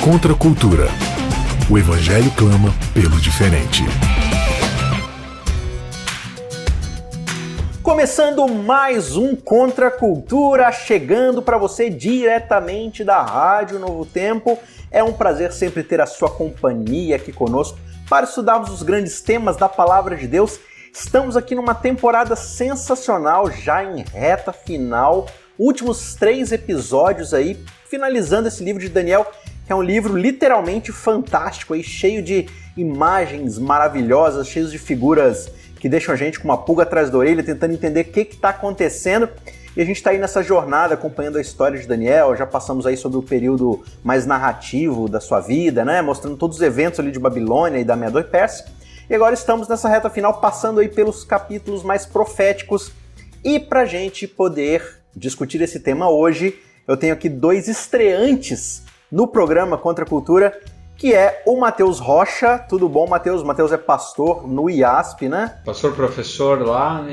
Contra a cultura. O Evangelho clama pelo diferente. Começando mais um Contra a Cultura, chegando para você diretamente da Rádio Novo Tempo. É um prazer sempre ter a sua companhia aqui conosco para estudarmos os grandes temas da Palavra de Deus. Estamos aqui numa temporada sensacional, já em reta final, últimos 3 episódios aí, finalizando esse livro de Daniel, que é um livro literalmente fantástico, aí, cheio de imagens maravilhosas, cheio de figuras que deixam a gente com uma pulga atrás da orelha, tentando entender o que está acontecendo. E a gente está aí nessa jornada acompanhando a história de Daniel, já passamos aí sobre o período mais narrativo da sua vida, né? Mostrando todos os eventos ali de Babilônia e da Medo e Pérsia. E agora estamos nessa reta final, passando aí pelos capítulos mais proféticos. E para a gente poder discutir esse tema hoje, eu tenho aqui 2 estreantes no programa Contra a Cultura, que é o Matheus Rocha. Tudo bom, Matheus? O Matheus é pastor no IASP, né? Pastor professor lá,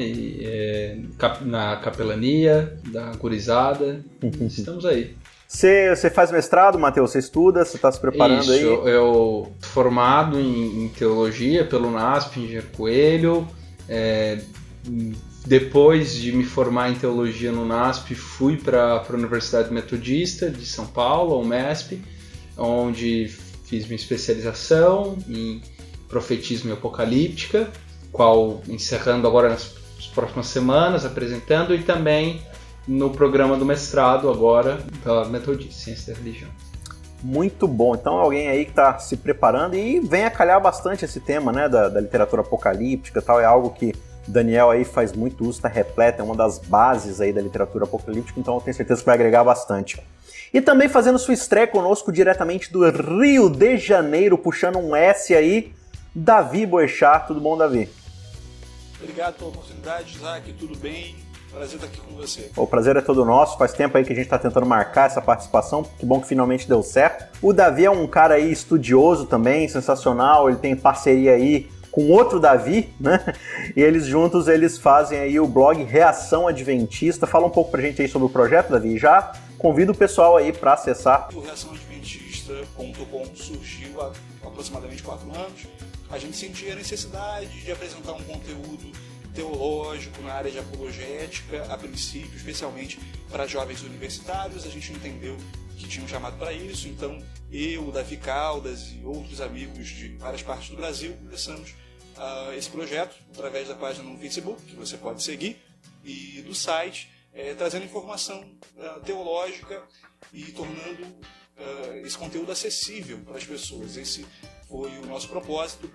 na capelania da gurizada. Estamos aí. Você faz mestrado, Matheus? Você estuda? Você está se preparando aí? Isso, eu formado em teologia pelo NASP, em Engenheiro Coelho. Depois de me formar em teologia no NASP, fui para a Universidade Metodista de São Paulo, a UMESP, onde fiz minha especialização em profetismo e apocalíptica, qual encerrando agora nas próximas semanas, apresentando, e também no programa do mestrado agora da Metodista, Ciência da Religião. Muito bom. Então alguém aí que está se preparando e vem a calhar bastante esse tema, né, da literatura apocalíptica e tal, é algo que Daniel aí faz muito uso, está repleto, é uma das bases aí da literatura apocalíptica, então eu tenho certeza que vai agregar bastante. E também fazendo sua estreia conosco diretamente do Rio de Janeiro, puxando um S aí, Davi Boechat. Tudo bom, Davi? Obrigado pela oportunidade, Isaac, tudo bem? Prazer estar aqui com você. O prazer é todo nosso, faz tempo aí que a gente está tentando marcar essa participação, que bom que finalmente deu certo. O Davi é um cara aí estudioso também, sensacional, ele tem parceria aí com outro Davi, né? E eles juntos, eles fazem aí o blog Reação Adventista. Fala um pouco pra gente aí sobre o projeto, Davi, já convido o pessoal aí para acessar. O reaçãoadventista.com surgiu há aproximadamente 4 anos. A gente sentia a necessidade de apresentar um conteúdo teológico na área de apologética, a princípio, especialmente para jovens universitários. A gente entendeu que tinha um chamado para isso, então eu, o Davi Caldas e outros amigos de várias partes do Brasil começamos esse projeto através da página no Facebook, que você pode seguir, e do site, trazendo informação teológica e tornando esse conteúdo acessível para as pessoas. Esse foi o nosso propósito.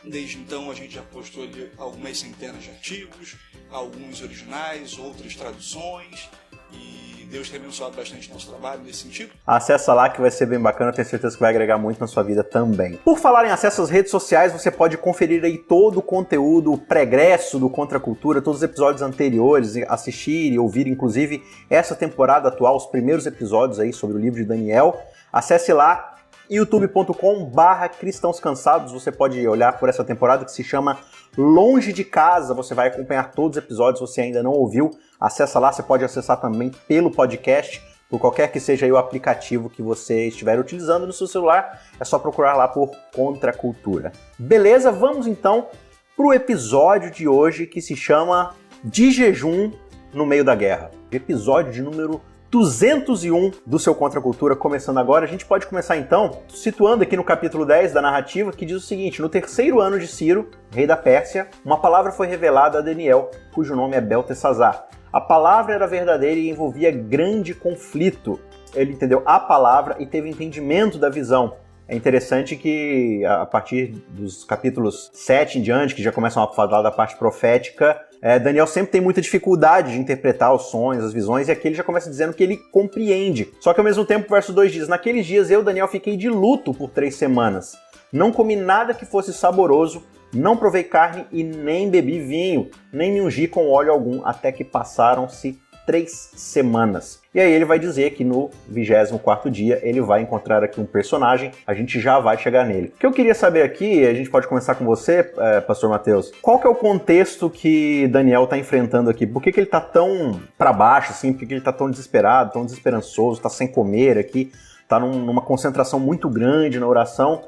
Desde então a gente já postou ali algumas centenas de artigos, alguns originais, outras traduções, e Deus tem abençoado bastante nosso trabalho nesse sentido. Acessa lá que vai ser bem bacana, tenho certeza que vai agregar muito na sua vida também. Por falar em acesso às redes sociais, você pode conferir aí todo o conteúdo pregresso do Contra a Cultura, todos os episódios anteriores, assistir e ouvir inclusive essa temporada atual, os primeiros episódios aí sobre o livro de Daniel. Acesse lá youtube.com/cristãos cansados, você pode olhar por essa temporada que se chama Longe de Casa, você vai acompanhar todos os episódios, se você ainda não ouviu, acessa lá, você pode acessar também pelo podcast, por qualquer que seja aí o aplicativo que você estiver utilizando no seu celular, é só procurar lá por Contra a Cultura. Beleza? Vamos então pro episódio de hoje que se chama De Jejum no Meio da Guerra, episódio de número 201 do seu Contra a Cultura, começando agora. A gente pode começar então situando aqui no capítulo 10 da narrativa, que diz o seguinte: no 3º ano de Ciro, rei da Pérsia, uma palavra foi revelada a Daniel, cujo nome é Beltesazar. A palavra era verdadeira e envolvia grande conflito. Ele entendeu a palavra e teve entendimento da visão. É interessante que a partir dos capítulos 7 em diante, que já começam a falar da parte profética, Daniel sempre tem muita dificuldade de interpretar os sonhos, as visões, e aqui ele já começa dizendo que ele compreende. Só que ao mesmo tempo, o verso 2 diz: naqueles dias eu, Daniel, fiquei de luto por 3 semanas. Não comi nada que fosse saboroso, não provei carne e nem bebi vinho, nem me ungi com óleo algum, até que passaram-se 3 semanas. E aí ele vai dizer que no 24º dia ele vai encontrar aqui um personagem, a gente já vai chegar nele. O que eu queria saber aqui, a gente pode começar com você, pastor Matheus, qual que é o contexto que Daniel está enfrentando aqui? Por que ele está tão para baixo, assim? Por que ele está tão desesperado, tão desesperançoso, está sem comer aqui? está numa concentração muito grande na oração.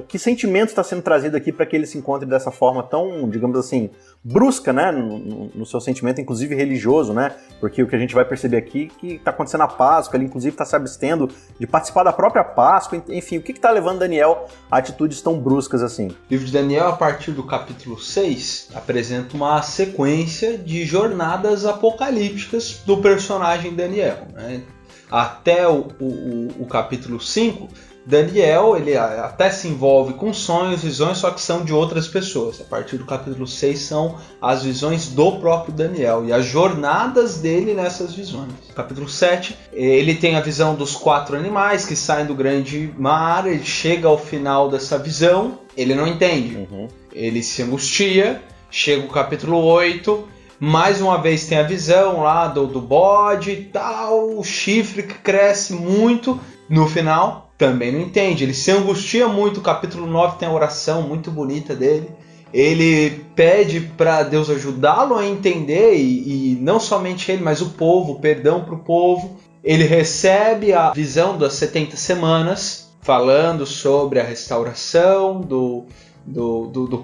Que sentimento está sendo trazido aqui para que ele se encontre dessa forma tão, digamos assim, brusca, né, no seu sentimento, inclusive religioso, né? Porque o que a gente vai perceber aqui é que está acontecendo a Páscoa, ele inclusive está se abstendo de participar da própria Páscoa, enfim, o que está levando Daniel a atitudes tão bruscas assim? O livro de Daniel, a partir do capítulo 6, apresenta uma sequência de jornadas apocalípticas do personagem Daniel, né? Até o capítulo 5, Daniel, ele até se envolve com sonhos, visões, só que são de outras pessoas. A partir do capítulo 6 são as visões do próprio Daniel e as jornadas dele nessas visões. No capítulo 7, ele tem a visão dos 4 animais que saem do grande mar, ele chega ao final dessa visão, ele não entende. Ele se angustia, chega o capítulo 8, mais uma vez tem a visão lá do bode e tal, o chifre que cresce muito no final. Também não entende, ele se angustia muito. O capítulo 9 tem a oração muito bonita dele. Ele pede para Deus ajudá-lo a entender, e não somente ele, mas o povo, perdão para o povo. Ele recebe a visão das 70 semanas, falando sobre a restauração do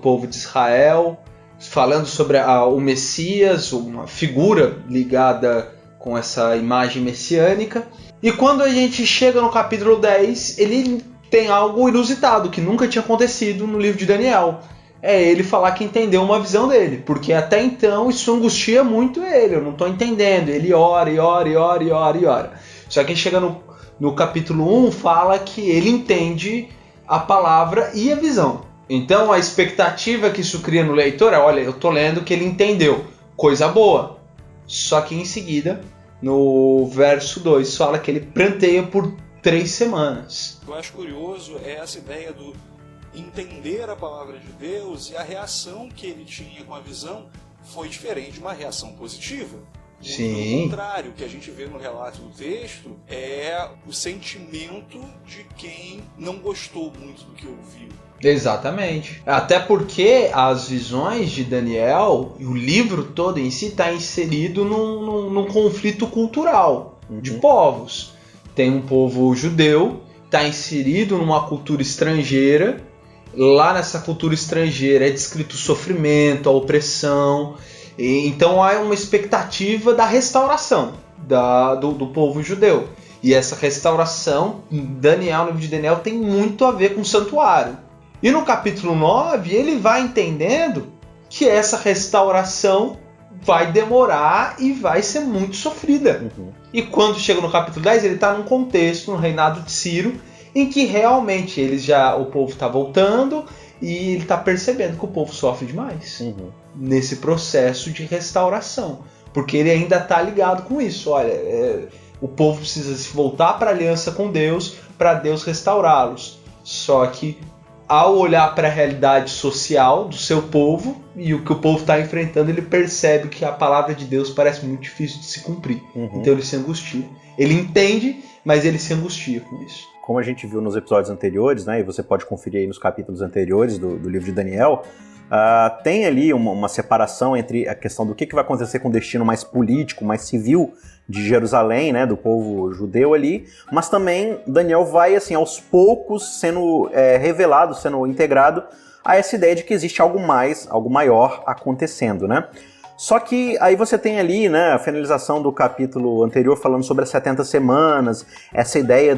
povo de Israel, falando sobre o Messias, uma figura ligada com essa imagem messiânica. E quando a gente chega no capítulo 10, ele tem algo inusitado, que nunca tinha acontecido no livro de Daniel. É ele falar que entendeu uma visão dele, porque até então isso angustia muito ele, eu não estou entendendo. Ele ora e ora e ora e ora e ora. Só que chega no capítulo 1, fala que ele entende a palavra e a visão. Então a expectativa que isso cria no leitor é, olha, eu estou lendo que ele entendeu, coisa boa. Só que em seguida, no verso 2, fala que ele pranteia por 3 semanas. O que eu acho curioso é essa ideia do entender a palavra de Deus, e a reação que ele tinha com a visão foi diferente de uma reação positiva. Sim. Ao contrário, o que a gente vê no relato do texto é o sentimento de quem não gostou muito do que ouviu. Exatamente. Até porque as visões de Daniel e o livro todo em si está inserido num conflito cultural de povos. Tem um povo judeu, está inserido numa cultura estrangeira. Lá nessa cultura estrangeira é descrito o sofrimento, a opressão. Então há uma expectativa da restauração do povo judeu. E essa restauração, Daniel, no livro de Daniel, tem muito a ver com o santuário. E no capítulo 9, ele vai entendendo que essa restauração vai demorar e vai ser muito sofrida. E quando chega no capítulo 10, ele está num contexto, no reinado de Ciro, em que realmente o povo está voltando e ele está percebendo que o povo sofre demais nesse processo de restauração. Porque ele ainda está ligado com isso. Olha, o povo precisa se voltar para a aliança com Deus, para Deus restaurá-los. Só que ao olhar para a realidade social do seu povo e o que o povo está enfrentando, ele percebe que a palavra de Deus parece muito difícil de se cumprir. Então ele se angustia. Ele entende, mas ele se angustia com isso. Como a gente viu nos episódios anteriores, né, e você pode conferir aí nos capítulos anteriores do livro de Daniel, tem ali uma separação entre a questão do que vai acontecer com o destino mais político, mais civil de Jerusalém, né, do povo judeu ali, mas também Daniel vai, assim, aos poucos sendo revelado, sendo integrado a essa ideia de que existe algo maior acontecendo, né? Só que aí você tem ali, né, a finalização do capítulo anterior falando sobre as 70 semanas, essa ideia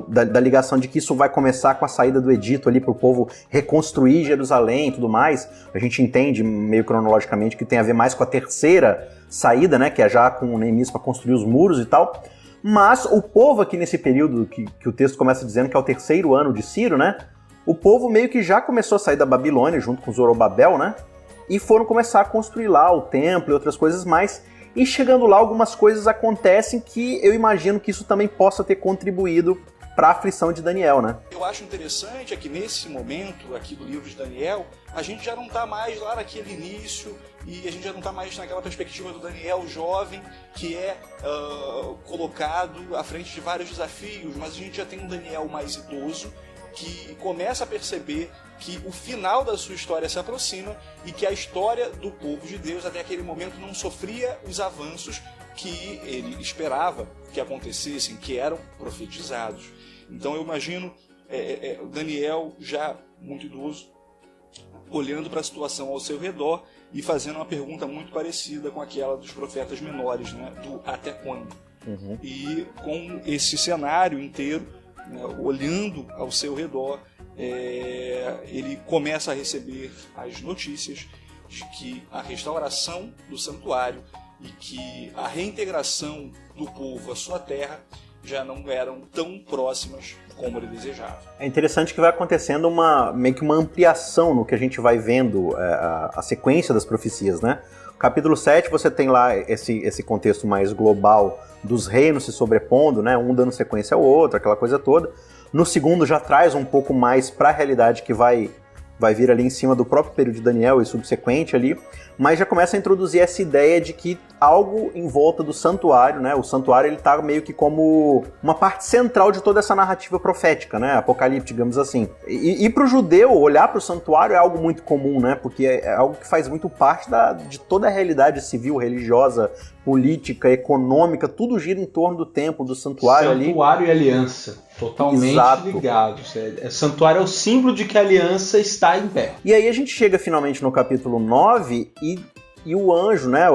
da ligação de que isso vai começar com a saída do edito ali para o povo reconstruir Jerusalém e tudo mais. A gente entende meio cronologicamente que tem a ver mais com a terceira saída, né, que é já com o Neemias para construir os muros e tal. Mas o povo aqui nesse período que o texto começa dizendo que é o 3º ano de Ciro, né, o povo meio que já começou a sair da Babilônia junto com Zorobabel, né? E foram começar a construir lá o templo e outras coisas mais. E chegando lá, algumas coisas acontecem que eu imagino que isso também possa ter contribuído para a aflição de Daniel, né? Eu acho interessante é que nesse momento aqui do livro de Daniel, a gente já não está mais lá naquele início e a gente já não está mais naquela perspectiva do Daniel jovem, que é colocado à frente de vários desafios, mas a gente já tem um Daniel mais idoso, que começa a perceber que o final da sua história se aproxima e que a história do povo de Deus até aquele momento não sofria os avanços que ele esperava que acontecessem, que eram profetizados. Então eu imagino Daniel, já muito idoso, olhando para a situação ao seu redor e fazendo uma pergunta muito parecida com aquela dos profetas menores, né? Do até quando? Uhum. E com esse cenário inteiro, né, olhando ao seu redor, ele começa a receber as notícias de que a restauração do santuário e que a reintegração do povo à sua terra já não eram tão próximas como ele desejava. É interessante que vai acontecendo meio que uma ampliação no que a gente vai vendo, a sequência das profecias, né? No capítulo 7 você tem lá esse contexto mais global dos reinos se sobrepondo, né? Um dando sequência ao outro, aquela coisa toda. No segundo já traz um pouco mais para a realidade que vai vir ali em cima do próprio período de Daniel e subsequente ali, mas já começa a introduzir essa ideia de que algo em volta do santuário, né? O santuário ele tá meio que como uma parte central de toda essa narrativa profética, né? Apocalíptica, digamos assim. E para o judeu, olhar para o santuário é algo muito comum, né? Porque é algo que faz muito parte de toda a realidade civil, religiosa, política, econômica, tudo gira em torno do templo, do santuário ali. Santuário e aliança, totalmente ligados. Santuário é o símbolo de que a aliança está em pé. E aí a gente chega finalmente no capítulo 9 e o anjo, né,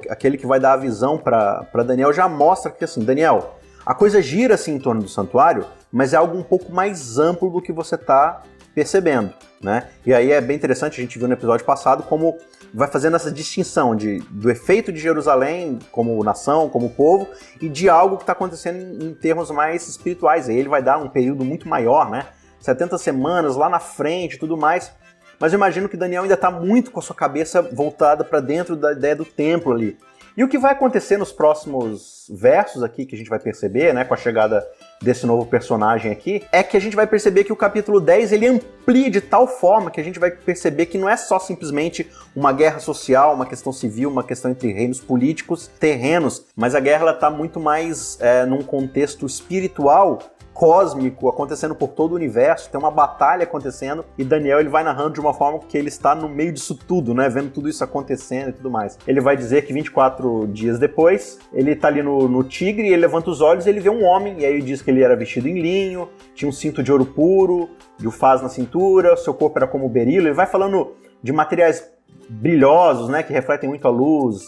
aquele que vai dar a visão para Daniel, já mostra que assim, Daniel, a coisa gira assim em torno do santuário, mas é algo um pouco mais amplo do que você está percebendo, né? E aí é bem interessante, a gente viu no episódio passado como vai fazendo essa distinção do efeito de Jerusalém como nação, como povo, e de algo que está acontecendo em termos mais espirituais. Aí ele vai dar um período muito maior, né? 70 semanas lá na frente e tudo mais. Mas eu imagino que Daniel ainda está muito com a sua cabeça voltada para dentro da ideia do templo ali. E o que vai acontecer nos próximos versos aqui, que a gente vai perceber, né, com a chegada desse novo personagem aqui, é que a gente vai perceber que o capítulo 10 ele amplia de tal forma que a gente vai perceber que não é só simplesmente uma guerra social, uma questão civil, uma questão entre reinos políticos, terrenos, mas a guerra está muito mais num contexto espiritual, cósmico, acontecendo por todo o universo, tem uma batalha acontecendo e Daniel ele vai narrando de uma forma que ele está no meio disso tudo, né, vendo tudo isso acontecendo e tudo mais. Ele vai dizer que 24 dias depois, ele está ali no tigre, ele levanta os olhos e ele vê um homem, e aí ele diz que ele era vestido em linho, tinha um cinto de ouro puro, de ufaz na cintura, seu corpo era como berilo, ele vai falando de materiais brilhosos, né, que refletem muito a luz,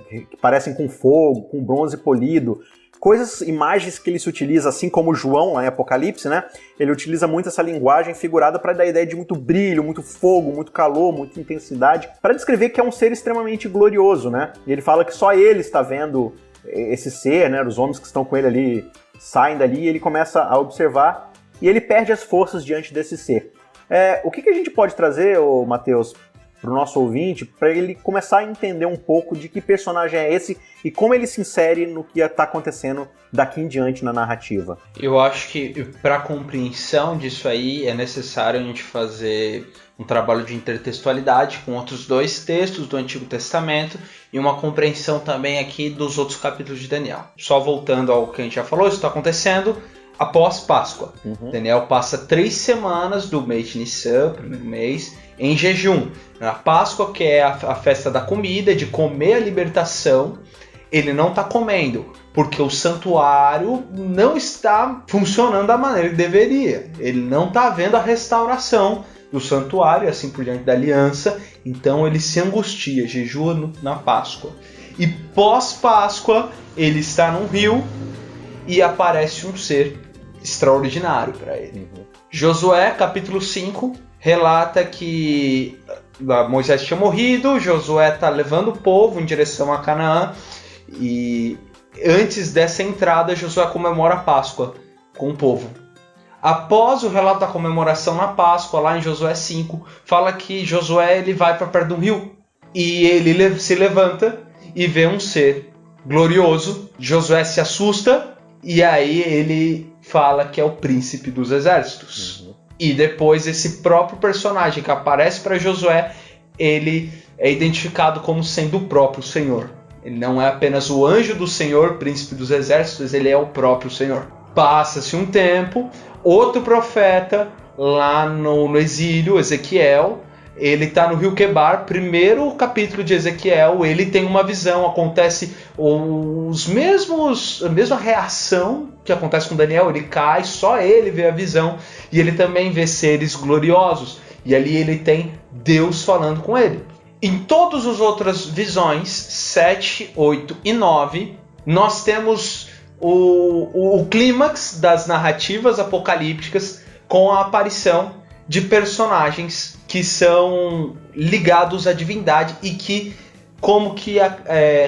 que parecem com fogo, com bronze polido, imagens que ele se utiliza, assim como João lá em Apocalipse, né? Ele utiliza muito essa linguagem figurada para dar a ideia de muito brilho, muito fogo, muito calor, muita intensidade, para descrever que é um ser extremamente glorioso, né? E ele fala que só ele está vendo esse ser, né? Os homens que estão com ele ali saem dali e ele começa a observar e ele perde as forças diante desse ser. O que a gente pode trazer, Matheus, para o nosso ouvinte, para ele começar a entender um pouco de que personagem é esse e como ele se insere no que está acontecendo daqui em diante na narrativa. Eu acho que para a compreensão disso aí é necessário a gente fazer um trabalho de intertextualidade com outros dois textos do Antigo Testamento e uma compreensão também aqui dos outros capítulos de Daniel. Só voltando ao que a gente já falou, isso está acontecendo após Páscoa. Daniel passa 3 semanas do mês de Nissan, primeiro mês, em jejum. Na Páscoa, que é a festa da comida, de comer a libertação, ele não está comendo, porque o santuário não está funcionando da maneira que deveria. Ele não está vendo a restauração do santuário, assim por diante da aliança, então ele se angustia, jejua na Páscoa. E pós-Páscoa, ele está num rio e aparece um ser extraordinário para ele. Josué, capítulo 5, relata que Moisés tinha morrido, Josué está levando o povo em direção a Canaã e antes dessa entrada Josué comemora a Páscoa com o povo. Após o relato da comemoração na Páscoa, lá em Josué 5, fala que Josué ele vai para perto de um rio e ele se levanta e vê um ser glorioso. Josué se assusta e aí ele fala que é o príncipe dos exércitos. E depois esse próprio personagem que aparece para Josué, ele é identificado como sendo o próprio Senhor. Ele não é apenas o anjo do Senhor, príncipe dos exércitos, ele é o próprio Senhor. Passa-se um tempo, outro profeta lá no exílio, Ezequiel, ele está no rio Quebar, primeiro capítulo de Ezequiel, ele tem uma visão, acontece a mesma reação que acontece com Daniel, ele cai, só ele vê a visão, e ele também vê seres gloriosos, e ali ele tem Deus falando com ele. Em todas as outras visões, 7, 8 e 9, nós temos o clímax das narrativas apocalípticas com a aparição de personagens que são ligados à divindade e que como que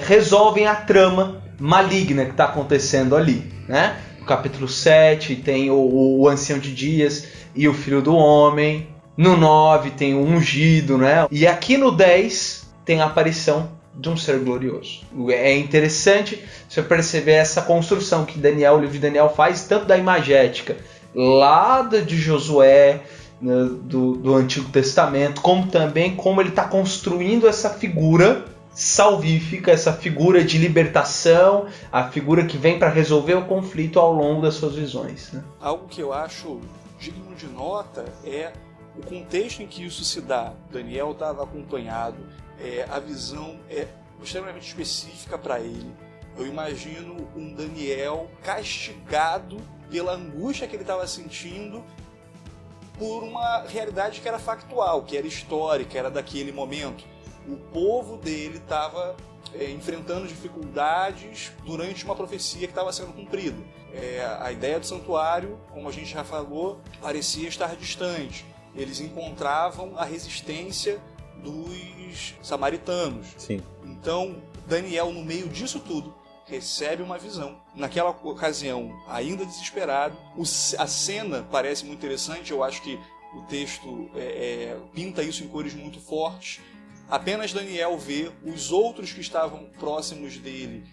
resolvem a trama maligna que está acontecendo ali, né? No capítulo 7 tem o Ancião de Dias e o Filho do Homem. No 9 tem o Ungido, né? E aqui no 10 tem a aparição de um ser glorioso. É interessante você perceber essa construção que o livro de Daniel faz, tanto da imagética lá de Josué, do Antigo Testamento, como também como ele está construindo essa figura salvífica, essa figura de libertação, a figura que vem para resolver o conflito ao longo das suas visões, né? Algo que eu acho digno de nota é o contexto em que isso se dá. Daniel estava acompanhado, a visão é extremamente específica para ele. Eu imagino um Daniel castigado pela angústia que ele estava sentindo por uma realidade que era factual, que era histórica, era daquele momento. O povo dele estava enfrentando dificuldades durante uma profecia que estava sendo cumprida. A ideia do santuário, como a gente já falou, parecia estar distante. Eles encontravam a resistência dos samaritanos. Sim. Então, Daniel, no meio disso tudo, recebe uma visão. Naquela ocasião, ainda desesperado, a cena parece muito interessante, eu acho que o texto pinta isso em cores muito fortes. Apenas Daniel vê, os outros que estavam próximos dele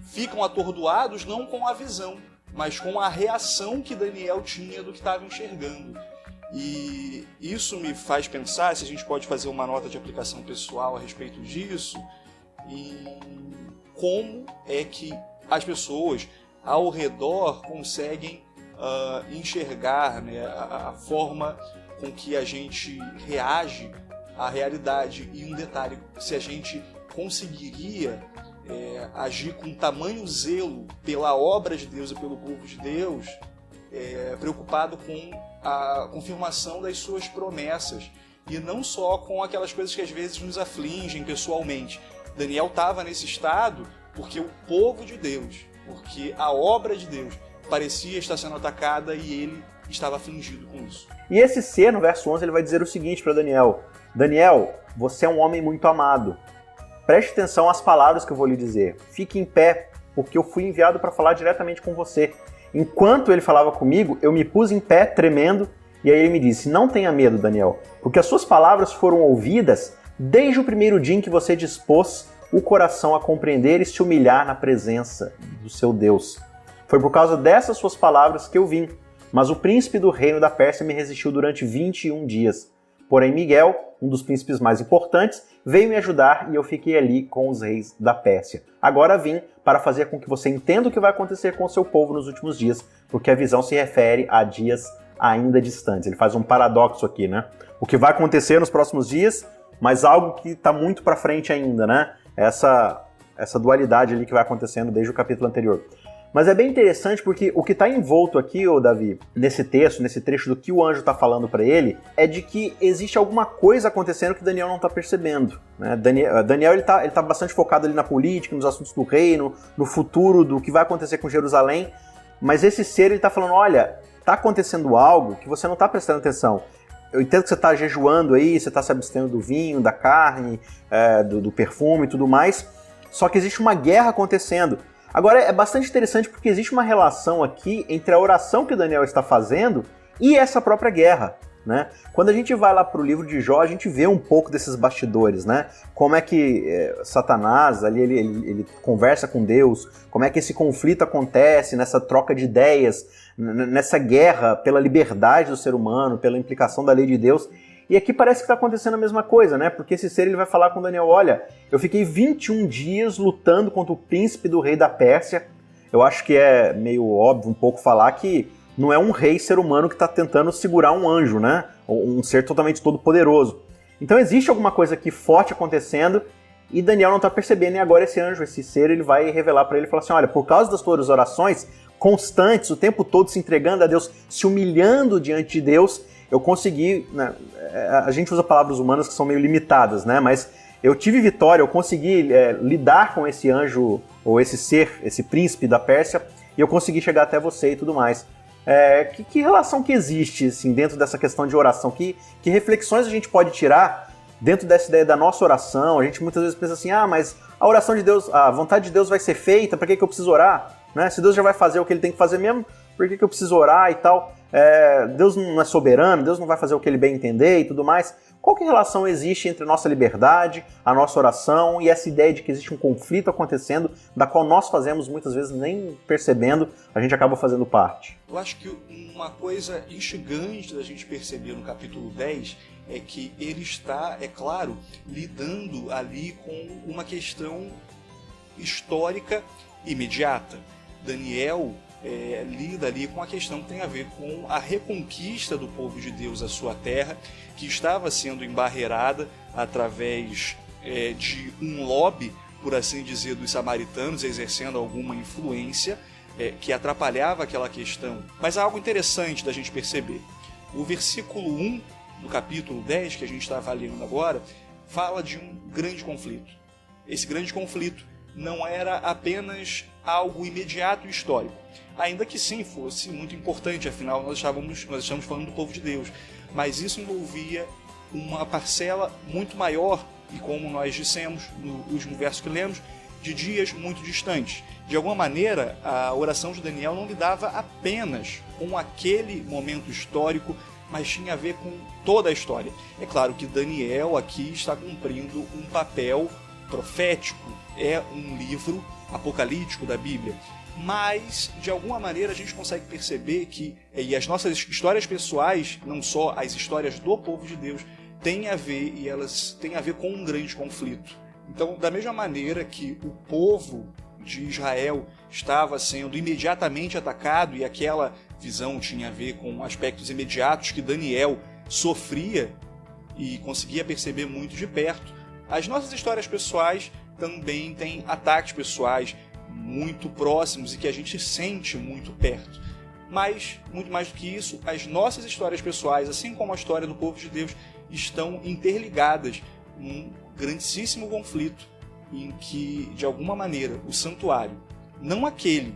ficam atordoados não com a visão, mas com a reação que Daniel tinha do que estava enxergando. E isso me faz pensar, se a gente pode fazer uma nota de aplicação pessoal a respeito disso, em como é que as pessoas ao redor conseguem enxergar, né, a forma com que a gente reage à realidade. E um detalhe, se a gente conseguiria agir com tamanho zelo pela obra de Deus e pelo povo de Deus, preocupado com a confirmação das suas promessas, e não só com aquelas coisas que às vezes nos afligem pessoalmente. Daniel estava nesse estado porque o povo de Deus, porque a obra de Deus parecia estar sendo atacada e ele estava afligido com isso. E esse ser, no verso 11, ele vai dizer o seguinte para Daniel: Daniel, você é um homem muito amado. Preste atenção às palavras que eu vou lhe dizer. Fique em pé, porque eu fui enviado para falar diretamente com você. Enquanto ele falava comigo, eu me pus em pé, tremendo, e aí ele me disse: não tenha medo, Daniel, porque as suas palavras foram ouvidas desde o primeiro dia em que você dispôs o coração a compreender e se humilhar na presença do seu Deus. Foi por causa dessas suas palavras que eu vim, mas o príncipe do reino da Pérsia me resistiu durante 21 dias. Porém, Miguel, um dos príncipes mais importantes, veio me ajudar e eu fiquei ali com os reis da Pérsia. Agora vim para fazer com que você entenda o que vai acontecer com o seu povo nos últimos dias, porque a visão se refere a dias ainda distantes. Ele faz um paradoxo aqui, né? O que vai acontecer nos próximos dias, mas algo que está muito para frente ainda, né? Essa dualidade ali que vai acontecendo desde o capítulo anterior. Mas é bem interessante porque o que está envolto aqui, ô Davi, nesse texto, nesse trecho do que o anjo está falando para ele, é de que existe alguma coisa acontecendo que Daniel não está percebendo, né? Daniel ele tá bastante focado ali na política, nos assuntos do reino, no futuro, do que vai acontecer com Jerusalém, mas esse ser ele está falando: olha, está acontecendo algo que você não está prestando atenção. Eu entendo que você está jejuando aí, você está se abstendo do vinho, da carne, do perfume e tudo mais, só que existe uma guerra acontecendo. Agora, é bastante interessante porque existe uma relação aqui entre a oração que Daniel está fazendo e essa própria guerra, né? Quando a gente vai lá para o livro de Jó, a gente vê um pouco desses bastidores, né? Como é que Satanás ali ele conversa com Deus, como é que esse conflito acontece nessa troca de ideias, nessa guerra pela liberdade do ser humano, pela implicação da lei de Deus. E aqui parece que está acontecendo a mesma coisa, né? Porque esse ser ele vai falar com Daniel: olha, eu fiquei 21 dias lutando contra o príncipe do rei da Pérsia. Eu acho que é meio óbvio um pouco falar que não é um rei ser humano que está tentando segurar um anjo, né? Um ser totalmente todo poderoso. Então existe alguma coisa aqui forte acontecendo e Daniel não está percebendo, e agora esse anjo, esse ser, ele vai revelar para ele e falar assim: olha, por causa das tuas orações, constantes, o tempo todo se entregando a Deus, se humilhando diante de Deus, eu consegui, né, a gente usa palavras humanas que são meio limitadas, né, mas eu tive vitória, eu consegui lidar com esse anjo, ou esse ser, esse príncipe da Pérsia, e eu consegui chegar até você e tudo mais. Que relação que existe assim, dentro dessa questão de oração? Que reflexões a gente pode tirar dentro dessa ideia da nossa oração? A gente muitas vezes pensa assim, mas a oração de Deus, a vontade de Deus vai ser feita, para que eu preciso orar? Né? Se Deus já vai fazer o que ele tem que fazer mesmo, por que eu preciso orar e tal? Deus não é soberano, Deus não vai fazer o que ele bem entender e tudo mais. Qual que relação existe entre a nossa liberdade, a nossa oração e essa ideia de que existe um conflito acontecendo, da qual nós fazemos muitas vezes nem percebendo, a gente acaba fazendo parte? Eu acho que uma coisa instigante da gente perceber no capítulo 10 é que ele está, é claro, lidando ali com uma questão histórica imediata. Daniel lida ali com a questão que tem a ver com a reconquista do povo de Deus à sua terra, que estava sendo embarreirada através de um lobby, por assim dizer, dos samaritanos, exercendo alguma influência que atrapalhava aquela questão. Mas há algo interessante da gente perceber. O versículo 1 do capítulo 10, que a gente está avaliando agora, fala de um grande conflito. Esse grande conflito não era apenas algo imediato e histórico, ainda que sim fosse muito importante, afinal nós estamos falando do povo de Deus, mas isso envolvia uma parcela muito maior, e como nós dissemos no último verso que lemos, de dias muito distantes. De alguma maneira, a oração de Daniel não lidava apenas com aquele momento histórico, mas tinha a ver com toda a história. É claro que Daniel aqui está cumprindo um papel profético, é um livro apocalíptico da Bíblia, mas de alguma maneira a gente consegue perceber que e as nossas histórias pessoais, não só as histórias do povo de Deus, têm a ver, e elas têm a ver com um grande conflito. Então, da mesma maneira que o povo de Israel estava sendo imediatamente atacado, e aquela visão tinha a ver com aspectos imediatos que Daniel sofria e conseguia perceber muito de perto, as nossas histórias pessoais também têm ataques pessoais muito próximos e que a gente sente muito perto. Mas, muito mais do que isso, as nossas histórias pessoais, assim como a história do povo de Deus, estão interligadas num grandíssimo conflito em que, de alguma maneira, o santuário, não aquele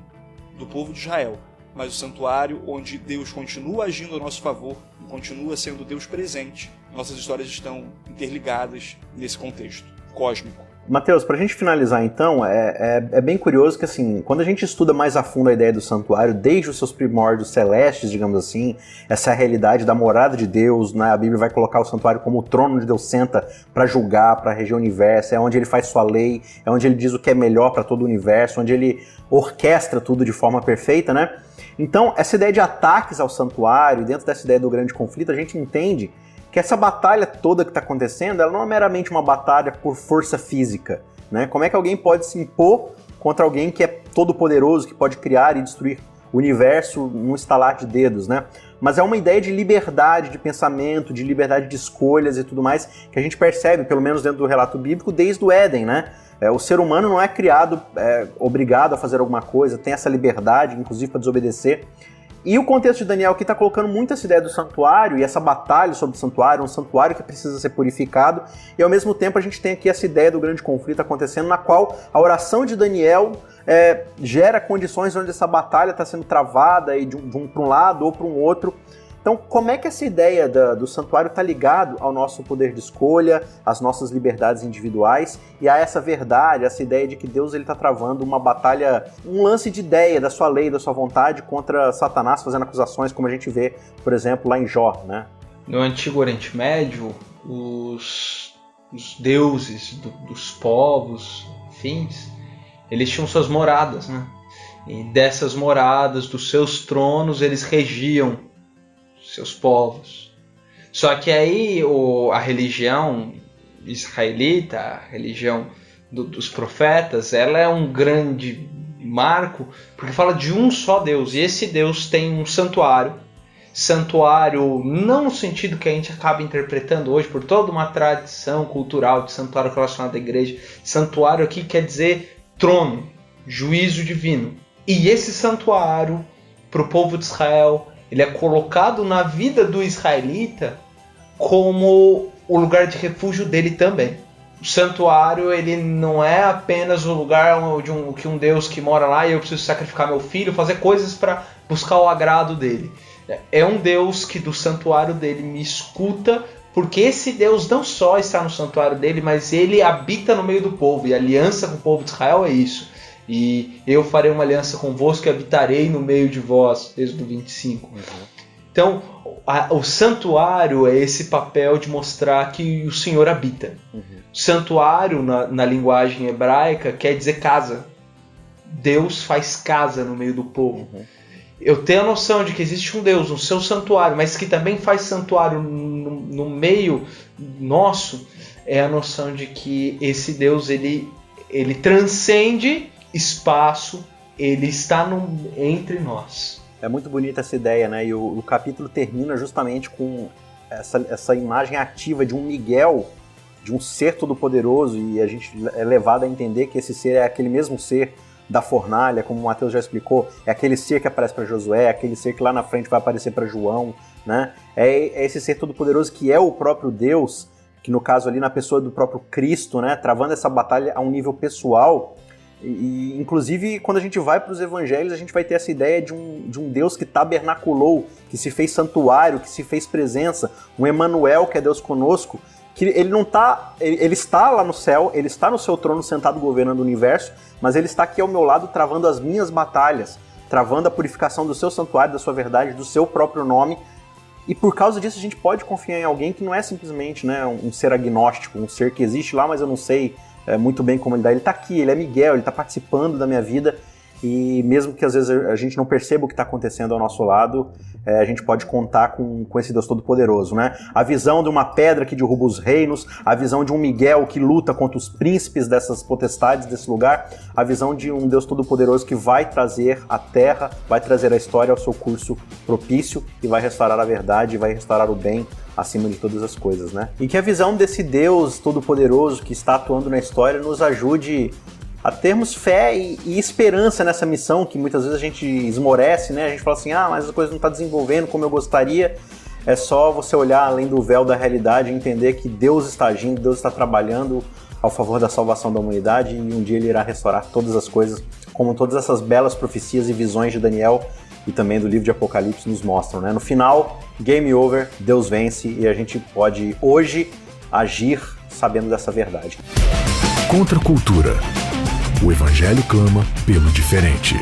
do povo de Israel, mas o santuário onde Deus continua agindo a nosso favor, continua sendo Deus presente, nossas histórias estão interligadas nesse contexto cósmico. Mateus, para a gente finalizar então, é bem curioso que assim, quando a gente estuda mais a fundo a ideia do santuário, desde os seus primórdios celestes, digamos assim, essa é a realidade da morada de Deus, né? A Bíblia vai colocar o santuário como o trono onde Deus senta para julgar, para reger o universo, é onde ele faz sua lei, é onde ele diz o que é melhor para todo o universo, onde ele orquestra tudo de forma perfeita, né? Então, essa ideia de ataques ao santuário, dentro dessa ideia do grande conflito, a gente entende que essa batalha toda que está acontecendo, ela não é meramente uma batalha por força física, né? Como é que alguém pode se impor contra alguém que é todo poderoso, que pode criar e destruir o universo num estalar de dedos, né? Mas é uma ideia de liberdade de pensamento, de liberdade de escolhas e tudo mais, que a gente percebe, pelo menos dentro do relato bíblico, desde o Éden, né? O ser humano não é criado obrigado a fazer alguma coisa, tem essa liberdade, inclusive para desobedecer. E o contexto de Daniel aqui está colocando muito essa ideia do santuário e essa batalha sobre o santuário, um santuário que precisa ser purificado, e ao mesmo tempo a gente tem aqui essa ideia do grande conflito acontecendo, na qual a oração de Daniel gera condições onde essa batalha está sendo travada e para um lado ou para um outro. Então, como é que essa ideia do santuário está ligado ao nosso poder de escolha, às nossas liberdades individuais e a essa verdade, essa ideia de que Deus está travando uma batalha, um lance de ideia da sua lei, da sua vontade contra Satanás, fazendo acusações, como a gente vê, por exemplo, lá em Jó, né? No Antigo Oriente Médio, os deuses dos povos, enfins, eles tinham suas moradas, né? E dessas moradas, dos seus tronos, eles regiam seus povos. Só que aí a religião israelita, a religião dos profetas, ela é um grande marco, porque fala de um só Deus, e esse Deus tem um santuário não no sentido que a gente acaba interpretando hoje, por toda uma tradição cultural de santuário relacionado à igreja. Santuário aqui quer dizer trono, juízo divino. E esse santuário, para o povo de Israel, ele é colocado na vida do israelita como o lugar de refúgio dele também. O santuário, ele não é apenas o lugar que um Deus que mora lá e eu preciso sacrificar meu filho, fazer coisas para buscar o agrado dele. É um Deus que do santuário dele me escuta, porque esse Deus não só está no santuário dele, mas ele habita no meio do povo, e a aliança com o povo de Israel é isso. E eu farei uma aliança convosco e habitarei no meio de vós, Êxodo 25. Então, o santuário é esse papel de mostrar que o Senhor habita. Santuário, na linguagem hebraica, quer dizer casa. Deus faz casa no meio do povo. Eu tenho a noção de que existe um Deus no seu santuário, mas que também faz santuário no meio nosso, é a noção de que esse Deus, ele transcende espaço, ele está entre nós. É muito bonita essa ideia, né? E o capítulo termina justamente com essa imagem ativa de um Miguel, de um ser todo-poderoso, e a gente é levado a entender que esse ser é aquele mesmo ser da fornalha, como o Mateus já explicou, é aquele ser que aparece para Josué, é aquele ser que lá na frente vai aparecer para João, né? É esse ser todo-poderoso que é o próprio Deus, que no caso ali na pessoa do próprio Cristo, né? Travando essa batalha a um nível pessoal. E inclusive quando a gente vai para os evangelhos, a gente vai ter essa ideia de um Deus que tabernaculou, que se fez santuário, que se fez presença, um Emanuel, que é Deus conosco, que ele não tá, ele está lá no céu, ele está no seu trono sentado governando o universo, mas ele está aqui ao meu lado travando as minhas batalhas, travando a purificação do seu santuário, da sua verdade, do seu próprio nome. E por causa disso a gente pode confiar em alguém que não é simplesmente, né, um ser agnóstico, um ser que existe lá, mas eu não sei muito bem como ele dá. Ele está aqui, ele é Miguel, ele está participando da minha vida, e mesmo que às vezes a gente não perceba o que está acontecendo ao nosso lado, a gente pode contar com esse Deus Todo-Poderoso, né? A visão de uma pedra que derruba os reinos, a visão de um Miguel que luta contra os príncipes dessas potestades desse lugar, a visão de um Deus Todo-Poderoso que vai trazer a terra, vai trazer a história ao seu curso propício e vai restaurar a verdade, vai restaurar o bem acima de todas as coisas, né? E que a visão desse Deus Todo-Poderoso que está atuando na história nos ajude a termos fé e esperança nessa missão, que muitas vezes a gente esmorece, né? A gente fala assim, mas a coisa não está desenvolvendo como eu gostaria. É só você olhar além do véu da realidade e entender que Deus está agindo, Deus está trabalhando ao favor da salvação da humanidade, e um dia Ele irá restaurar todas as coisas, como todas essas belas profecias e visões de Daniel e também do livro de Apocalipse nos mostram, né? No final, game over, Deus vence, e a gente pode hoje agir sabendo dessa verdade. Contra a cultura. O Evangelho clama pelo diferente.